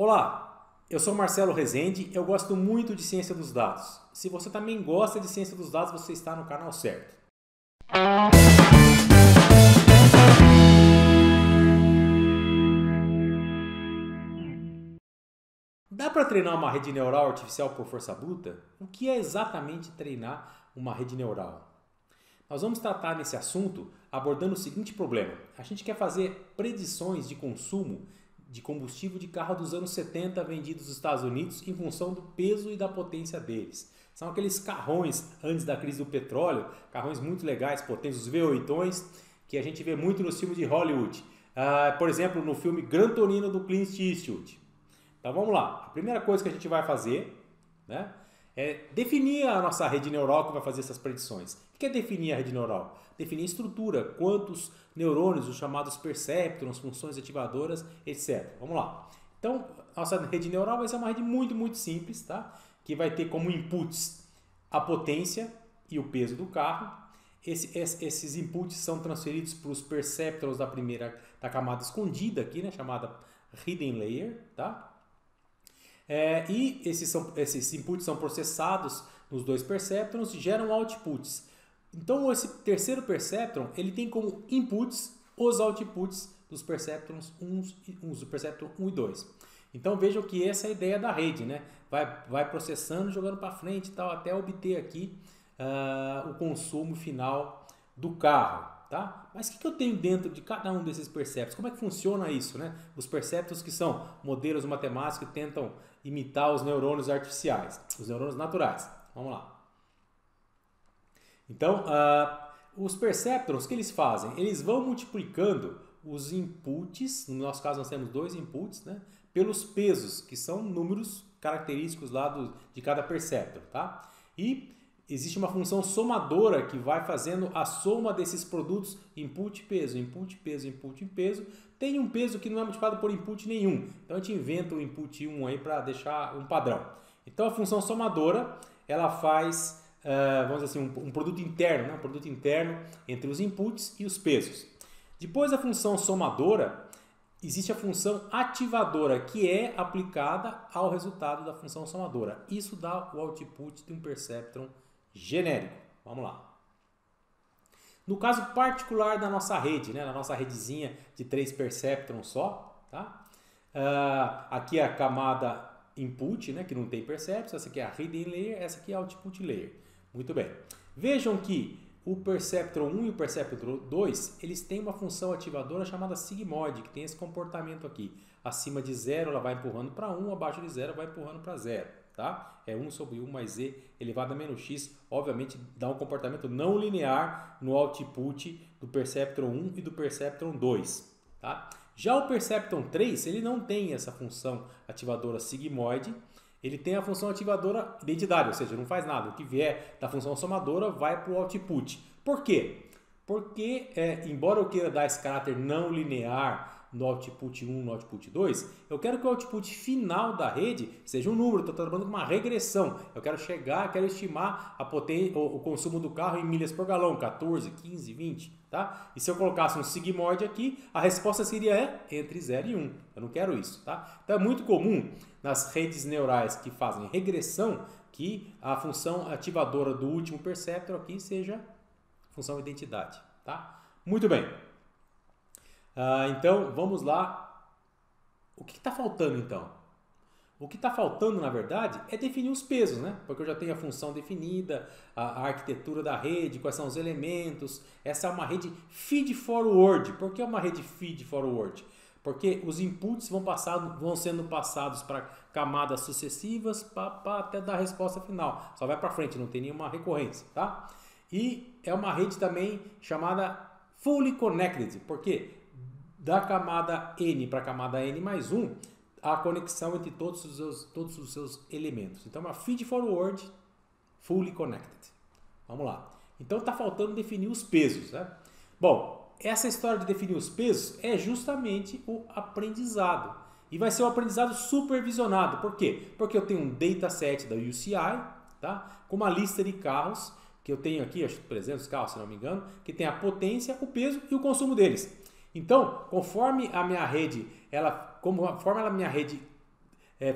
Olá, eu sou Marcelo Rezende, eu gosto muito de ciência dos dados. Se você também gosta de ciência dos dados, você está no canal certo. Dá para treinar uma rede neural artificial por força bruta? O que é exatamente treinar uma rede neural? Nós vamos tratar nesse assunto abordando o seguinte problema. A gente quer fazer predições de consumo de combustível de carro dos anos 70 vendidos nos Estados Unidos em função do peso e da potência deles. São aqueles carrões antes da crise do petróleo, carrões muito legais, potentes, os V8, que a gente vê muito nos filmes de Hollywood. Por exemplo, no filme Gran Torino do Clint Eastwood. Então vamos lá. A primeira coisa que a gente vai fazer, né, é definir a nossa rede neural que vai fazer essas predições. O que é definir a rede neural? Definir a estrutura, quantos neurônios, os chamados perceptrons, funções ativadoras, etc. Vamos lá. Então, nossa rede neural vai ser uma rede muito simples, tá? Que vai ter como inputs a potência e o peso do carro. Esses inputs são transferidos para os perceptrons da camada escondida aqui, né? Chamada hidden layer, tá? E esses inputs são processados nos dois perceptrons e geram outputs. Então esse terceiro perceptron ele tem como inputs os outputs dos perceptrons 1 e 2. Então vejam que essa é a ideia da rede, né? Vai processando, jogando para frente e tal, até obter aqui o consumo final do carro. Tá? Mas o que eu tenho dentro de cada um desses perceptrons? Como é que funciona isso? Né? Os perceptrons que são modelos matemáticos que tentam imitar os neurônios artificiais, os neurônios naturais. Vamos lá. Então, os perceptrons, o que eles fazem? Eles vão multiplicando os inputs, no nosso caso nós temos dois inputs, né? Pelos pesos, que são números característicos lá de cada perceptron. Tá? E existe uma função somadora que vai fazendo a soma desses produtos input, peso, input, peso, input, peso. Tem um peso que não é multiplicado por input nenhum. Então a gente inventa o input 1 aí para deixar um padrão. Então a função somadora, ela faz, vamos dizer assim, um produto interno, né? Um produto interno entre os inputs e os pesos. Depois da função somadora, existe a função ativadora, que é aplicada ao resultado da função somadora. Isso dá o output de um perceptron genérico. Vamos lá. No caso particular da nossa rede, né, na nossa redezinha de 3 perceptrons só, tá? Aqui é a camada input, né, que não tem perceptrons, essa aqui é a hidden layer, essa aqui é a output layer. Muito bem. Vejam que o perceptron 1 e o perceptron 2, eles têm uma função ativadora chamada sigmoide, que tem esse comportamento aqui. Acima de 0 ela vai empurrando para 1, abaixo de 0 vai empurrando para 0. Tá? É 1 sobre 1 mais z elevado a menos x, obviamente dá um comportamento não linear no output do perceptron 1 e do perceptron 2. Tá? Já o perceptron 3, ele não tem essa função ativadora sigmoide, ele tem a função ativadora identidade, ou seja, não faz nada, o que vier da função somadora vai para o output. Por quê? Porque, embora eu queira dar esse caráter não linear no output 1, no output 2, eu quero que o output final da rede seja um número, estou trabalhando com uma regressão. Eu quero quero estimar o consumo do carro em milhas por galão, 14, 15, 20. Tá? E se eu colocasse um sigmoide aqui, a resposta seria entre 0 e 1. Eu não quero isso. Tá? Então é muito comum nas redes neurais que fazem regressão que a função ativadora do último perceptor aqui seja a função identidade. Tá? Muito bem. Então, vamos lá. O que está faltando, então? O que está faltando, na verdade, é definir os pesos, né? Porque eu já tenho a função definida, a arquitetura da rede, quais são os elementos. Essa é uma rede feed-forward. Por que é uma rede feed-forward? Porque os inputs vão sendo passados para camadas sucessivas até dar a resposta final. Só vai para frente, não tem nenhuma recorrência, tá? E é uma rede também chamada fully connected. Por quê? Da camada N para a camada N mais 1, a conexão entre todos os seus elementos. Então, é uma feed forward fully connected. Vamos lá. Então, está faltando definir os pesos. Né? Bom, essa história de definir os pesos é justamente o aprendizado. E vai ser um aprendizado supervisionado. Por quê? Porque eu tenho um dataset da UCI, tá? Com uma lista de carros, que eu tenho aqui, acho que 300 carros, se não me engano, que tem a potência, o peso e o consumo deles. Então, conforme a minha rede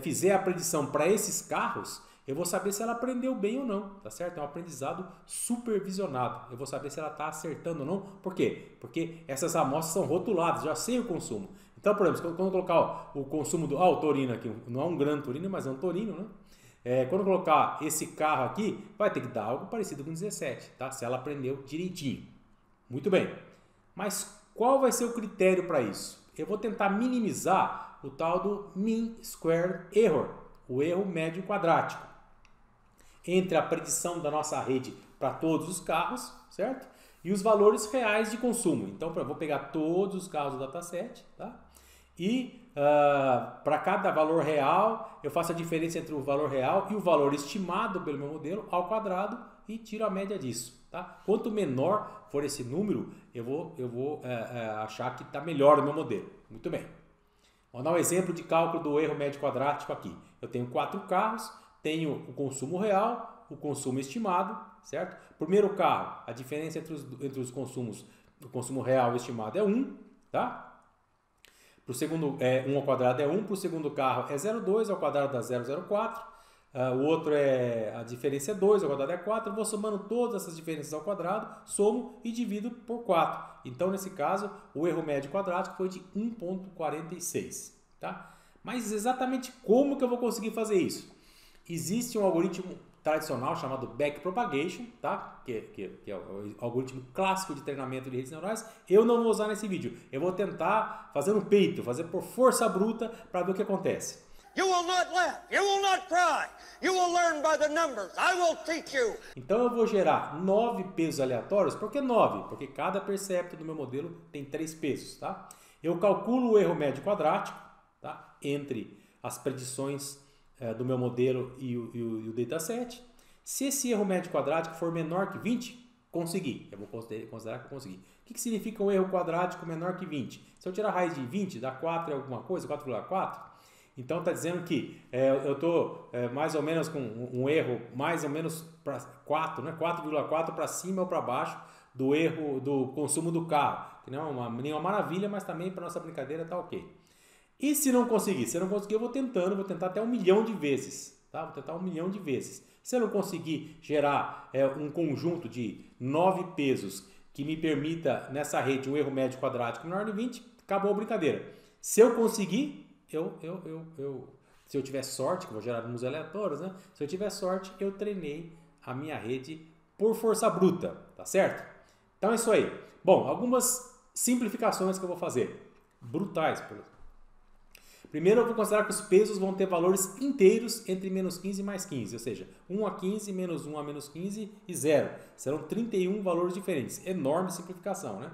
fizer a predição para esses carros, eu vou saber se ela aprendeu bem ou não, tá certo? É um aprendizado supervisionado. Eu vou saber se ela está acertando ou não. Por quê? Porque essas amostras são rotuladas, já sei o consumo. Então, por exemplo, quando eu colocar o consumo do... o Torino aqui, não é um Gran Torino, mas é um Torino, né? Quando eu colocar esse carro aqui, vai ter que dar algo parecido com 17, tá? Se ela aprendeu direitinho. Muito bem. Mas qual vai ser o critério para isso? Eu vou tentar minimizar o tal do Mean Square Error, o erro médio quadrático, entre a predição da nossa rede para todos os carros, certo? E os valores reais de consumo. Então, eu vou pegar todos os carros do dataset, tá? E para cada valor real, eu faço a diferença entre o valor real e o valor estimado pelo meu modelo ao quadrado e tiro a média disso, tá? Quanto menor for esse número, eu vou achar que está melhor o meu modelo. Muito bem. Vamos dar um exemplo de cálculo do erro médio quadrático aqui. Eu tenho 4 carros, tenho o consumo real, o consumo estimado, certo? Primeiro carro, a diferença entre os consumos, o consumo real e estimado é 1, tá? Para o segundo, 1 ao quadrado é 1, para o segundo carro é 0,2, ao quadrado dá 0,04. O outro a diferença é 2, ao quadrado é 4. Eu vou somando todas essas diferenças ao quadrado, somo e divido por 4. Então, nesse caso, o erro médio quadrático foi de 1,46. Tá? Mas exatamente como que eu vou conseguir fazer isso? Existe um algoritmo tradicional chamado backpropagation, tá? que é o algoritmo clássico de treinamento de redes neurais. Eu não vou usar nesse vídeo. Eu vou tentar fazer no peito, fazer por força bruta para ver o que acontece. You will not laugh. You will not cry. You will learn by the numbers. I will teach you. Então eu vou gerar 9 pesos aleatórios. Por que 9? Porque cada percepto do meu modelo tem 3 pesos, tá? Eu calculo o erro médio quadrático, tá? Entre as predições do meu modelo e o dataset. Se esse erro médio quadrático for menor que 20, consegui. Eu vou considerar que eu consegui. O que significa um erro quadrático menor que 20? Se eu tirar a raiz de 20, dá 4 e alguma coisa, 4,4. Então está dizendo que eu estou mais ou menos com um erro mais ou menos para 4, né? 4,4 para cima ou para baixo do erro do consumo do carro. Que não é nenhuma maravilha, mas também para nossa brincadeira está ok. E se não conseguir? Se eu não conseguir, eu vou tentar até 1 milhão de vezes. Tá? Vou tentar 1 milhão de vezes. Se eu não conseguir gerar um conjunto de 9 pesos que me permita nessa rede um erro médio quadrático menor de 20, acabou a brincadeira. Se eu conseguir, se eu tiver sorte, que eu vou gerar números aleatórios, né? Se eu tiver sorte, eu treinei a minha rede por força bruta, tá certo? Então é isso aí. Bom, algumas simplificações que eu vou fazer, brutais. Primeiro eu vou considerar que os pesos vão ter valores inteiros entre menos 15 e mais 15, ou seja, 1 a 15, menos 1 a menos 15 e 0. Serão 31 valores diferentes. Enorme simplificação, né?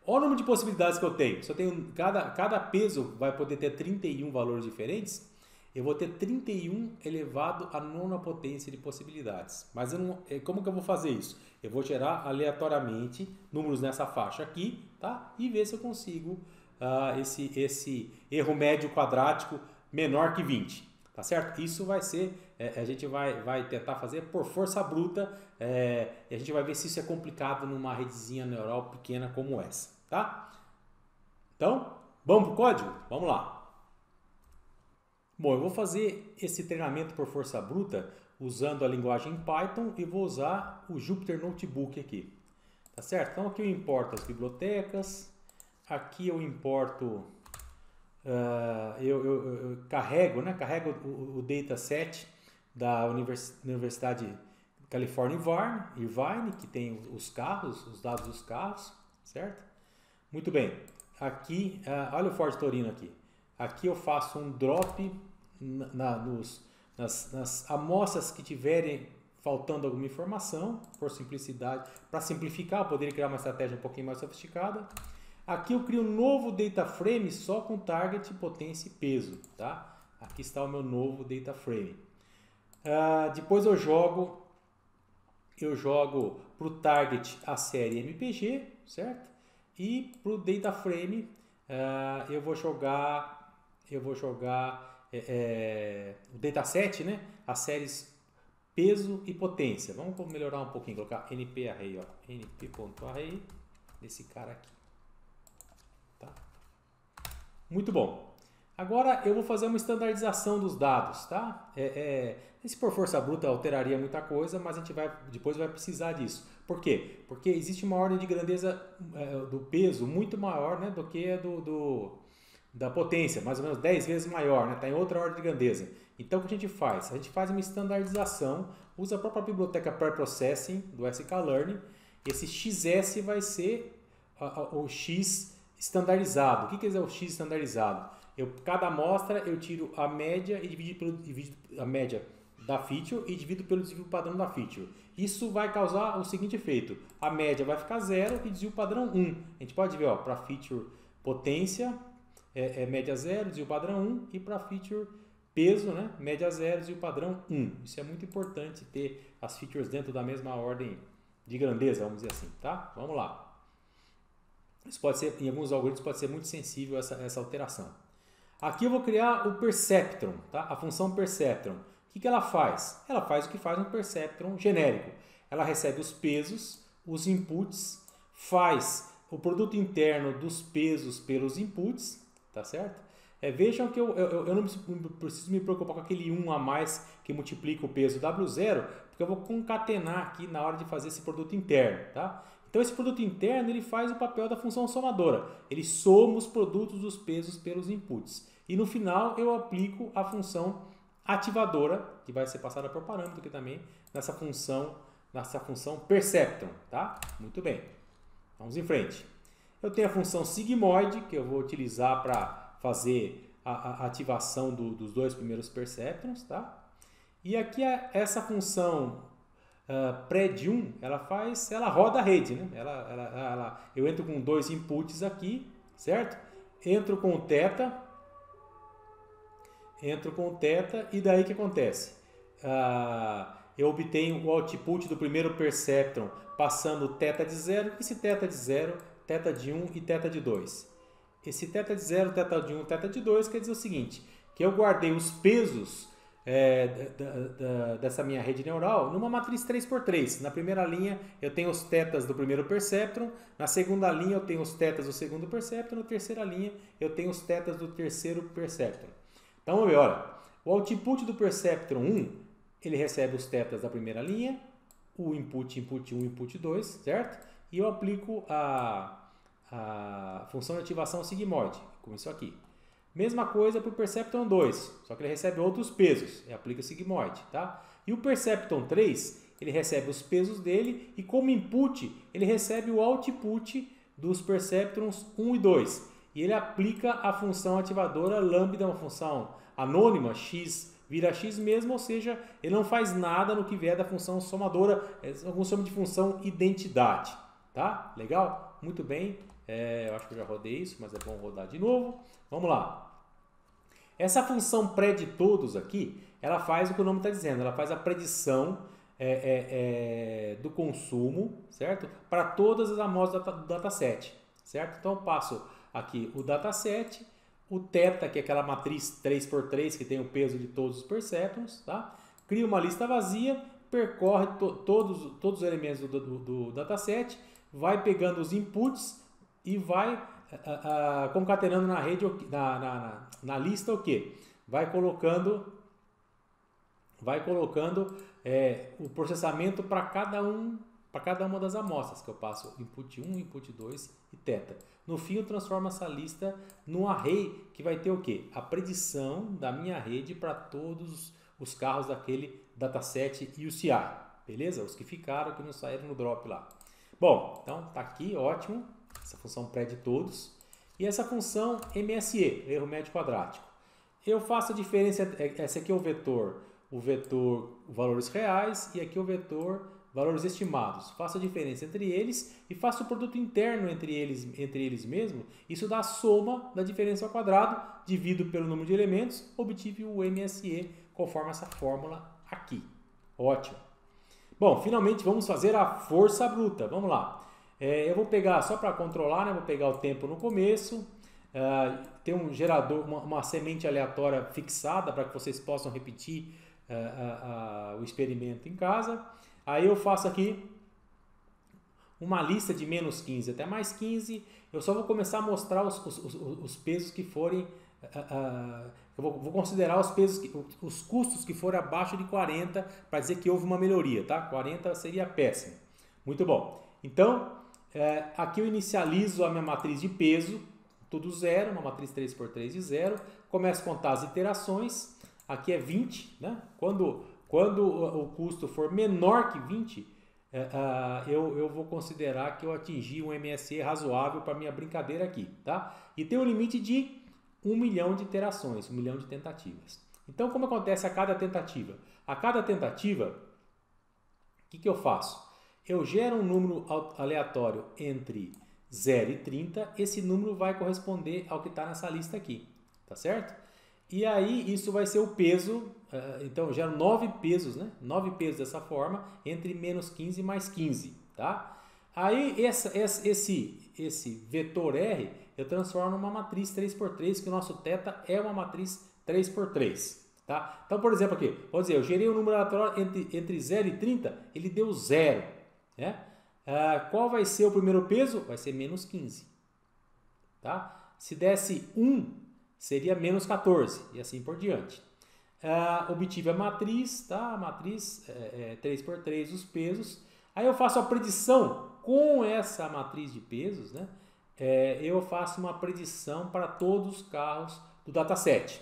Olha o número de possibilidades que eu tenho. Se eu tenho cada peso vai poder ter 31 valores diferentes, eu vou ter 31 elevado à 9ª potência de possibilidades. Mas como que eu vou fazer isso? Eu vou gerar aleatoriamente números nessa faixa aqui, tá? E ver se eu consigo esse erro médio quadrático menor que 20. Tá certo? Isso vai ser, a gente vai tentar fazer por força bruta e a gente vai ver se isso é complicado numa redezinha neural pequena como essa, tá? Então, vamos pro código? Vamos lá. Bom, eu vou fazer esse treinamento por força bruta usando a linguagem Python e vou usar o Jupyter Notebook aqui, tá certo? Então aqui eu importo as bibliotecas, aqui eu importo... eu carrego o dataset da Universidade Califórnia Irvine, que tem os carros, os dados dos carros, certo? Muito bem. Aqui, olha o Ford Torino aqui. Aqui eu faço um drop nas amostras que tiverem faltando alguma informação, por simplicidade. Para simplificar, eu poderia criar uma estratégia um pouquinho mais sofisticada. Aqui eu crio um novo data frame só com target, potência e peso, tá? Aqui está o meu novo data frame. Depois eu jogo para o target a série MPG, certo? E para o data frame eu vou jogar o dataset, né? As séries peso e potência. Vamos melhorar um pouquinho, colocar np-array, ó, np.array nesse cara aqui. Muito bom. Agora eu vou fazer uma estandardização dos dados, tá? Se por força bruta alteraria muita coisa, mas a gente depois vai precisar disso. Por quê? Porque existe uma ordem de grandeza do peso muito maior, né, do que a da potência, mais ou menos 10 vezes maior, né? Está em outra ordem de grandeza. Então o que a gente faz? A gente faz uma estandardização, usa a própria biblioteca Preprocessing do sklearn. Esse XS vai ser o X estandarizado. O que quer dizer o X estandarizado? Cada amostra eu tiro a média e divido a média da feature e divido pelo desvio padrão da feature. Isso vai causar o seguinte efeito: a média vai ficar 0 e desvio padrão 1. A gente pode ver, para feature potência média 0, desvio padrão 1, e para feature peso, né, média 0, desvio padrão 1. Isso é muito importante, ter as features dentro da mesma ordem de grandeza, vamos dizer assim, tá? Vamos lá. Isso pode ser, em alguns algoritmos pode ser muito sensível essa alteração. Aqui eu vou criar o perceptron, tá? A função perceptron. O que ela faz? Ela faz o que faz um perceptron genérico. Ela recebe os pesos, os inputs, faz o produto interno dos pesos pelos inputs, tá certo? Vejam que eu não preciso me preocupar com aquele 1 a mais que multiplica o peso W0, porque eu vou concatenar aqui na hora de fazer esse produto interno, tá? Então esse produto interno ele faz o papel da função somadora. Ele soma os produtos dos pesos pelos inputs. E no final eu aplico a função ativadora, que vai ser passada por parâmetro aqui também, nessa função perceptron, tá? Muito bem. Vamos em frente. Eu tenho a função sigmoid, que eu vou utilizar para fazer a ativação dos dois primeiros perceptrons, tá? E aqui essa função pred1, ela roda a rede, né? Eu entro com dois inputs aqui, certo? Entro com o θ, e daí o que acontece? Eu obtenho o output do primeiro perceptron passando θ de 0, esse θ de 0, θ de 1 e θ de 2. Esse θ de 0, θ de 1, θ de 2 quer dizer o seguinte, que eu guardei os pesos dessa minha rede neural numa matriz 3x3. Na primeira linha eu tenho os θs do primeiro perceptron, na segunda linha eu tenho os θs do segundo perceptron, na terceira linha eu tenho os θs do terceiro perceptron. Então, vamos ver, olha, o output do perceptron 1, ele recebe os θs da primeira linha, o input 1, input 2, certo? E eu aplico a função de ativação sigmoid, como isso aqui. Mesma coisa para o perceptron 2, só que ele recebe outros pesos, e aplica sigmoid, tá? E o perceptron 3, ele recebe os pesos dele e como input, ele recebe o output dos perceptrons 1 e 2. E ele aplica a função ativadora lambda, uma função anônima, x vira x mesmo, ou seja, ele não faz nada no que vier da função somadora, alguns chamam de função identidade, tá? Legal? Muito bem, eu acho que eu já rodei isso, mas é bom rodar de novo. Vamos lá. Essa função pred todos aqui, ela faz o que o nome está dizendo, ela faz a predição do consumo, certo? Para todas as amostras do dataset, certo? Então eu passo aqui o dataset, o θ, que é aquela matriz 3x3 que tem o peso de todos os perceptrons, tá? Cria uma lista vazia, percorre todos os elementos do dataset, vai pegando os inputs e vai concatenando na rede, na lista o quê? Vai colocando o processamento para cada uma das amostras, que eu passo input 1, input 2 e θ. No fim, eu transformo essa lista num array que vai ter o quê? A predição da minha rede para todos os carros daquele dataset e o CI. Beleza? Os que ficaram, que não saíram no drop lá. Bom, então tá aqui, ótimo. Essa função pred todos. E essa função MSE, erro médio quadrático. Eu faço a diferença, esse aqui é o vetor valores reais e aqui é o vetor valores estimados. Faço a diferença entre eles e faço o produto interno entre eles mesmos. Isso dá a soma da diferença ao quadrado, divido pelo número de elementos, obtive o MSE conforme essa fórmula aqui. Ótimo. Bom, finalmente vamos fazer a força bruta. Vamos lá. Eu vou pegar, só para controlar, né? Vou pegar o tempo no começo. Tem um gerador, uma semente aleatória fixada para que vocês possam repetir o experimento em casa. Aí eu faço aqui uma lista de menos 15 até mais 15. Eu só vou começar a mostrar os pesos que forem eu vou considerar os pesos, os custos que forem abaixo de 40 para dizer que houve uma melhoria, tá? 40 seria péssimo. Muito bom. Então, aqui eu inicializo a minha matriz de peso, tudo zero, uma matriz 3x3 de zero. Começo a contar as iterações. Aqui é 20, né? Quando o custo for menor que 20, eu vou considerar que eu atingi um MSE razoável para minha brincadeira aqui, tá? E tem um limite de 1 milhão de iterações, 1 milhão de tentativas. Então, como acontece a cada tentativa? A cada tentativa, o que eu faço? Eu gero um número aleatório entre 0 e 30, esse número vai corresponder ao que está nessa lista aqui, tá certo? E aí isso vai ser o peso, então eu gero 9 pesos, né? 9 pesos dessa forma, entre menos 15 e mais 15, tá? Aí esse vetor R eu transformo numa matriz 3x3, que o nosso θ é uma matriz 3x3, tá? Então, por exemplo, aqui, vou dizer, eu gerei um número aleatório entre 0 e 30, ele deu 0, né? Qual vai ser o primeiro peso? Vai ser menos 15, tá? Se desse 1, seria menos 14 e assim por diante. Obtive a matriz, tá? A matriz 3x3, os pesos. Aí eu faço a predição com essa matriz de pesos, né? Eu faço uma predição para todos os carros do dataset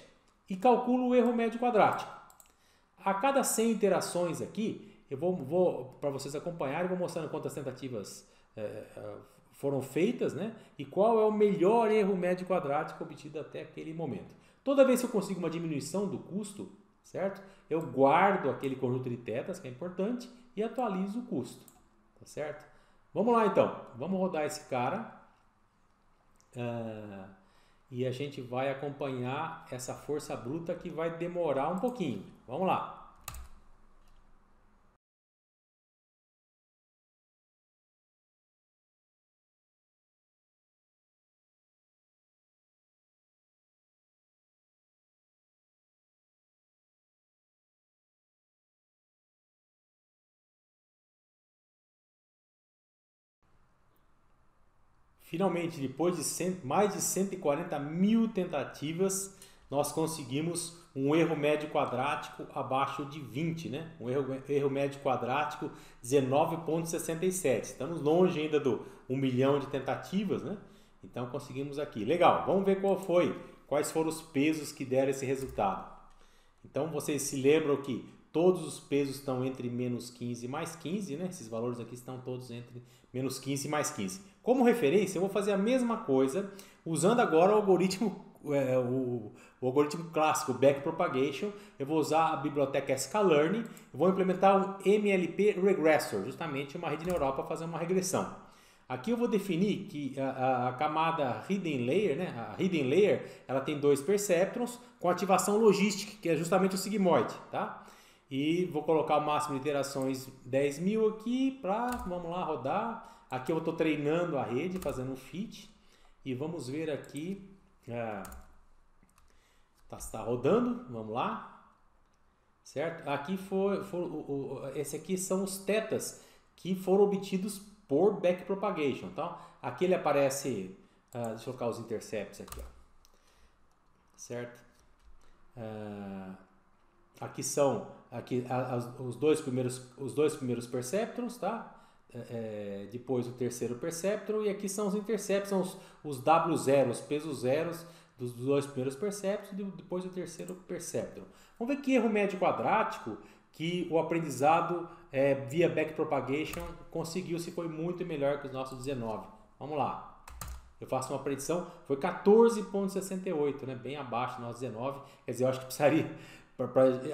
e calculo o erro médio quadrático. A cada 100 iterações aqui, eu vou para vocês acompanharem, vou mostrando quantas tentativas foram feitas, né? E qual é o melhor erro médio quadrático obtido até aquele momento. Toda vez que eu consigo uma diminuição do custo, certo? Eu guardo aquele conjunto de tetas, que é importante, e atualizo o custo, tá certo? Vamos lá então, vamos rodar esse cara e a gente vai acompanhar essa força bruta que vai demorar um pouquinho. Vamos lá. Finalmente, depois de mais de 140 mil tentativas, nós conseguimos um erro médio quadrático abaixo de 20, né? Um erro médio quadrático 19,67. Estamos longe ainda do 1 milhão de tentativas, né? Então conseguimos aqui. Legal, vamos ver quais foram os pesos que deram esse resultado. Então vocês se lembram que todos os pesos estão entre menos 15 e mais 15, né? Esses valores aqui estão todos entre menos 15 e mais 15. Como referência, eu vou fazer a mesma coisa usando agora o algoritmo, o algoritmo clássico Backpropagation. Eu vou usar a biblioteca sklearn, eu vou implementar um MLP Regressor, justamente uma rede neural para fazer uma regressão. Aqui eu vou definir que a camada Hidden Layer, né? A Hidden Layer, ela tem 2 perceptrons com ativação logística, que é justamente o sigmoide, tá? E vou colocar o máximo de iterações 10.000 aqui para, vamos lá, rodar. Aqui eu estou treinando a rede, fazendo um fit. E vamos ver aqui. Está rodando, vamos lá. Certo? Aqui esse aqui são os tetas que foram obtidos por backpropagation. Então, aqui ele aparece, deixa eu colocar os intercepts aqui, ó. Certo? Aqui são os dois primeiros perceptrons, tá? Depois o terceiro perceptron, e aqui são os intercepts, são os W0, os pesos zeros dos 2 primeiros perceptrons e depois o terceiro perceptron. Vamos ver que erro médio quadrático que o aprendizado via backpropagation conseguiu, se foi muito melhor que os nossos 19. Vamos lá. Eu faço uma predição, foi 14,68, né? Bem abaixo do nosso 19. Quer dizer, eu acho que precisaria,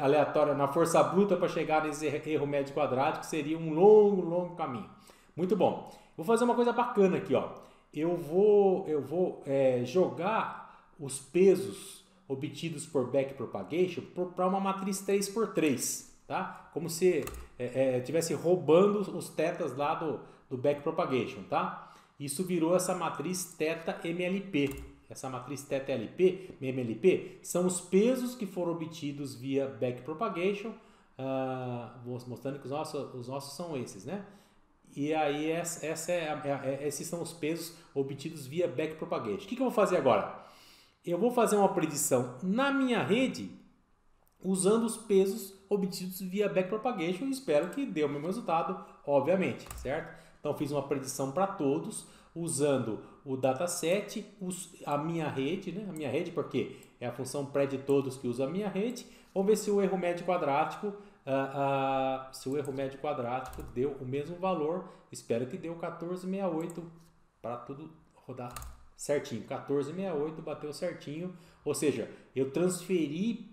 aleatória, na força bruta para chegar nesse erro médio quadrático, seria um longo caminho. Muito bom. Vou fazer uma coisa bacana aqui, ó. Eu vou jogar os pesos obtidos por backpropagation para uma matriz 3x3, tá? Como se estivesse roubando os tetas lá do backpropagation, tá? Isso virou essa matriz θ-MLP. Essa matriz θ-MLP são os pesos que foram obtidos via backpropagation. Vou mostrando que os nossos são esses, né? E aí esses são os pesos obtidos via backpropagation. O que eu vou fazer agora? eu vou fazer uma predição na minha rede usando os pesos obtidos via backpropagation e espero que dê o mesmo resultado, obviamente, certo? Então fiz uma predição para todos usando o dataset, a minha rede, né? A minha rede porque é a função pré de todos que usa a minha rede. Vamos ver se o erro médio quadrático, deu o mesmo valor. Espero que deu 1468 para tudo rodar certinho. 1468 bateu certinho, ou seja, eu transferi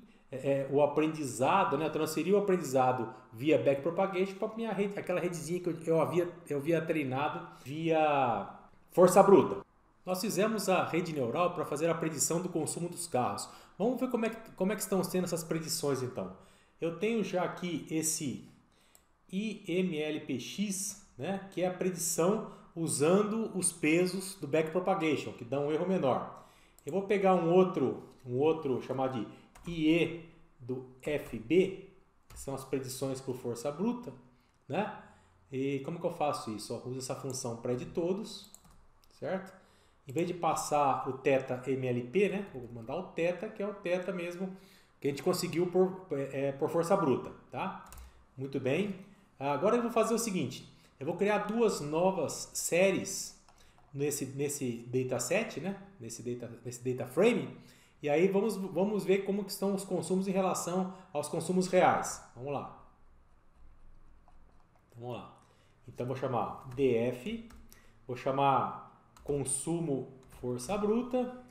o aprendizado, né? Eu transferi o aprendizado via backpropagation para minha rede, aquela redezinha que eu havia treinado via força bruta. Nós fizemos a rede neural para fazer a predição do consumo dos carros. Vamos ver como é que estão sendo essas predições então. Eu tenho já aqui esse IMLPX, né? Que é a predição usando os pesos do backpropagation, que dá um erro menor. Eu vou pegar um outro chamado de IE do FB, que são as predições por força bruta, né? E como que eu faço isso? Eu uso essa função pré de todos, certo? Em vez de passar o θ MLP, né? Vou mandar o θ, que é o θ mesmo que a gente conseguiu por força bruta, tá? Muito bem. Agora eu vou fazer o seguinte, eu vou criar duas novas séries nesse dataset, né? Nesse data frame. E aí vamos ver como que estão os consumos em relação aos consumos reais. Vamos lá. Então vou chamar DF, vou chamar consumo força bruta.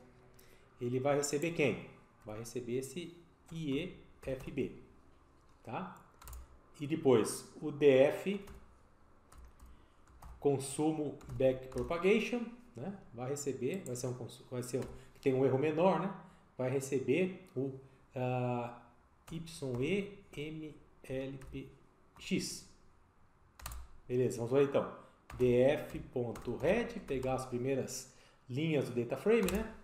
Ele vai receber quem? Vai receber esse IEFB, tá? E depois o DF consumo backpropagation, né? Vai ser que tem um erro menor, né? Vai receber o YEMLPX. Beleza, vamos ver então. df.read, pegar as primeiras linhas do data frame, né?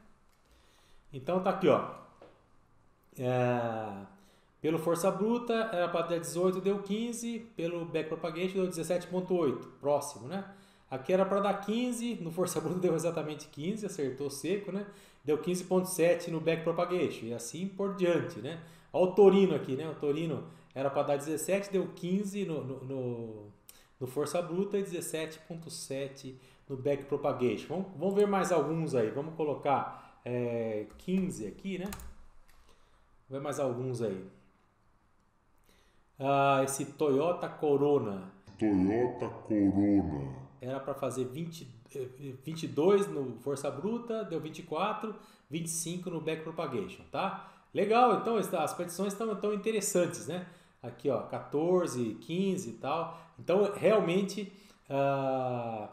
Então tá aqui, ó. Pelo força bruta era para dar 18, deu 15. Pelo backpropagation deu 17.8, próximo, né? Aqui era para dar 15, no força bruta deu exatamente 15, acertou seco, né? Deu 15.7 no backpropagation e assim por diante, né? Olha o Torino aqui, né? O Torino era para dar 17, deu 15 no força bruta e 17.7 no backpropagation. Vamos ver mais alguns aí. Vamos colocar 15 aqui, né? Vamos ver mais alguns aí. Esse Toyota Corona. Era para fazer 22 no força bruta, deu 24, 25 no backpropagation, tá? Legal, então as predições estão interessantes, né? Aqui, ó, 14, 15 e tal. Então, realmente a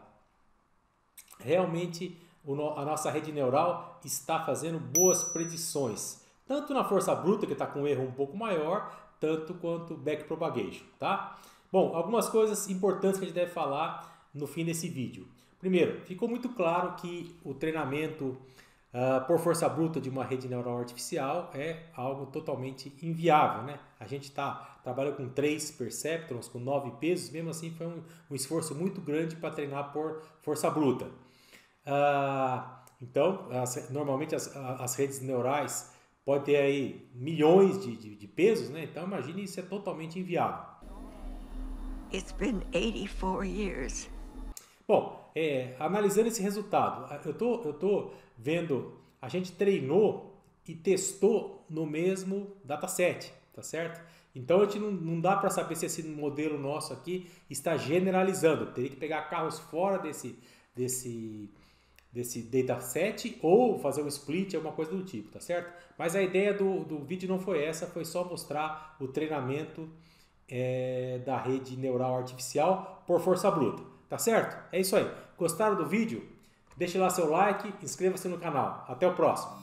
nossa rede neural está fazendo boas predições. Tanto na força bruta, que está com um erro um pouco maior, tanto quanto backpropagation, tá? Bom, algumas coisas importantes que a gente deve falar no fim desse vídeo. Primeiro, ficou muito claro que o treinamento por força bruta de uma rede neural artificial é algo totalmente inviável, né? A gente trabalha com 3 perceptrons, com 9 pesos, mesmo assim foi um esforço muito grande para treinar por força bruta. Então, normalmente as redes neurais podem ter aí milhões de pesos, né? Então imagine, isso é totalmente inviável. It's been 84 years. Bom, analisando esse resultado, eu tô vendo, a gente treinou e testou no mesmo dataset, tá certo? Então a gente não dá para saber se esse modelo nosso aqui está generalizando. Teria que pegar carros fora desse dataset ou fazer um split, alguma coisa do tipo, tá certo? Mas a ideia do vídeo não foi essa, foi só mostrar o treinamento da rede neural artificial por força bruta, tá certo? É isso aí. Gostaram do vídeo? Deixe lá seu like, inscreva-se no canal. Até o próximo!